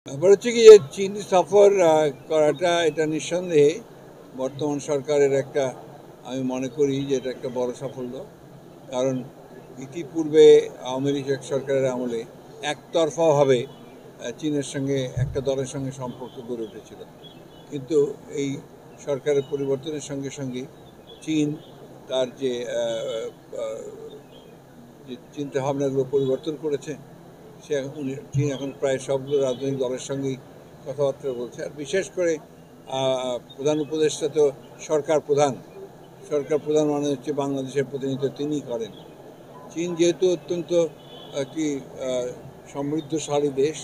ব্যাপার হচ্ছে কি যে চীন সফর করাটা এটা নিঃসন্দেহে বর্তমান সরকারের একটা, আমি মনে করি যে এটা একটা বড় সাফল্য। কারণ ইতিপূর্বে আওয়ামী লীগ সরকারের আমলে একতরফাভাবে চীনের সঙ্গে একটা দলের সঙ্গে সম্পর্ক গড়ে উঠেছিল। কিন্তু এই সরকারের পরিবর্তনের সঙ্গে সঙ্গে চীন তার যে চিন্তাভাবনাগুলো পরিবর্তন করেছে। চীন এখন প্রায় সবগুলো রাজনৈতিক দলের সঙ্গেই কথাবার্তা বলছে। আর বিশেষ করে প্রধান উপদেষ্টা তো সরকার প্রধান মানে হচ্ছে বাংলাদেশের প্রতিনিধিত্ব তিনিই করেন। চীন যেহেতু অত্যন্ত একটি সমৃদ্ধশালী দেশ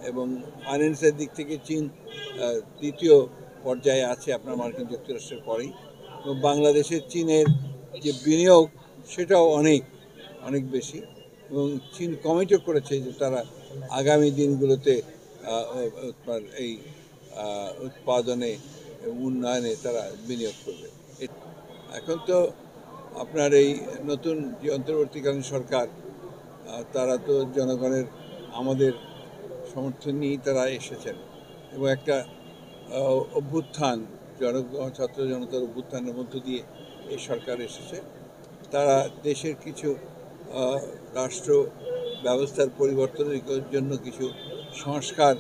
এবং ফাইন্যান্সের দিক থেকে চীন দ্বিতীয় পর্যায়ে আছে আপনার মার্কিন যুক্তরাষ্ট্রের পরেই। এবং বাংলাদেশের চীনের যে বিনিয়োগ সেটাও অনেক অনেক বেশি, এবং চীন কমিটও করেছে যে তারা আগামী দিনগুলোতে এই উৎপাদনে এবং উন্নয়নে তারা বিনিয়োগ করবে। এখন তো আপনার এই নতুন যে অন্তর্বর্তীকালীন সরকার, তারা তো জনগণের আমাদের সমর্থন নিয়েই তারা এসেছেন এবং একটা অভ্যুত্থান, ছাত্র জনতার অভ্যুত্থানের মধ্য দিয়ে এই সরকার এসেছে। তারা দেশের কিছু রাষ্ট্র ব্যবস্থার পরিবর্তনের জন্য কিছু সংস্কার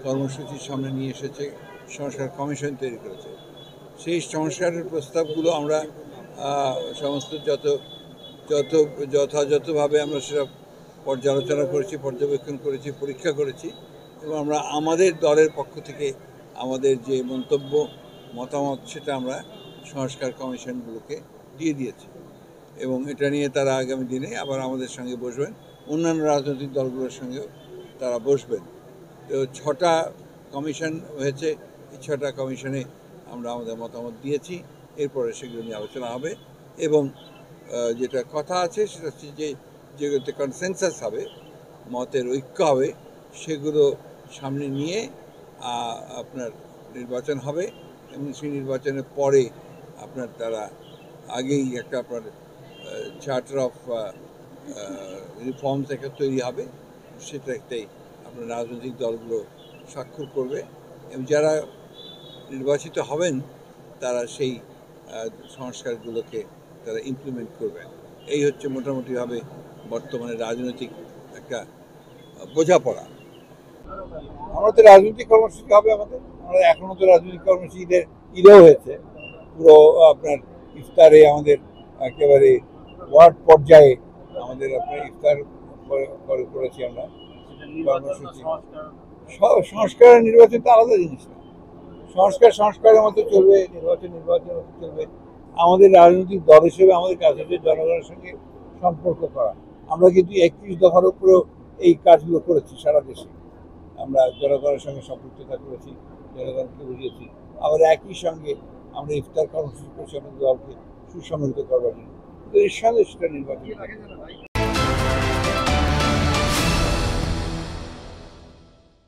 কর্মসূচির সামনে নিয়ে এসেছে, সংস্কার কমিশন তৈরি করেছে। সেই সংস্কারের প্রস্তাবগুলো আমরা সমস্ত যথাযথভাবে আমরা সেটা পর্যালোচনা করেছি, পর্যবেক্ষণ করেছি, পরীক্ষা করেছি এবং আমরা আমাদের দলের পক্ষ থেকে আমাদের যে মতামত সেটা আমরা সংস্কার কমিশনগুলোকে দিয়ে দিয়েছি এবং এটা নিয়ে তারা আগামী দিনে আবার আমাদের সঙ্গে বসবেন, অন্যান্য রাজনৈতিক দলগুলোর সঙ্গেও তারা বসবেন। তো 6টা কমিশন হয়েছে, এই 6টা কমিশনে আমরা আমাদের মতামত দিয়েছি। এরপরে সেগুলো নিয়ে আলোচনা হবে এবং যেটা কথা আছে সেটা হচ্ছে যে যেগুলোতে কনসেনসাস হবে, মতের ঐক্য হবে, সেগুলো সামনে নিয়ে আপনার নির্বাচন হবে এবং সেই নির্বাচনের পরে আপনার তারা আগেই একটা আপনার চার্টার অফ রিফর্মস একটা তৈরি হবে, সেটাতেই আপনার রাজনৈতিক দলগুলো স্বাক্ষর করবে এবং যারা নির্বাচিত হবেন তারা সেই সংস্কারগুলোকে তারা ইমপ্লিমেন্ট করবেন। এই হচ্ছে মোটামুটিভাবে বর্তমানে রাজনৈতিক একটা বোঝাপড়া। আমরা তো রাজনৈতিক কর্মসূচি হবে আমরা এখনো তো রাজনৈতিক কর্মসূচিদের ঈদও হয়েছে। পুরো আপনার ইফতারে আমাদের একেবারে ওয়ার্ড পর্যায়ে আমাদের আপনার ইফতার করেছি আমরা কর্মসূচি। সংস্কার নির্বাচন তো আলাদা জিনিস না। সংস্কারের মতো চলবে, নির্বাচনের মতো চলবে। আমাদের রাজনৈতিক দল হিসেবে আমাদের কাজ হচ্ছে জনগণের সঙ্গে সম্পর্ক করা। আমরা কিন্তু 31 দফার উপরেও এই কাজগুলো করেছি সারা দেশে। আমরা জনগণের সঙ্গে সম্পৃক্ততা করেছি, জনগণকে বুঝিয়েছি। আবার একই সঙ্গে আমরা ইফতার কর্মসূচি করেছি আমাদের দলকে সুসংহত করবার জন্য। এর সঙ্গে সেটা নির্বাচন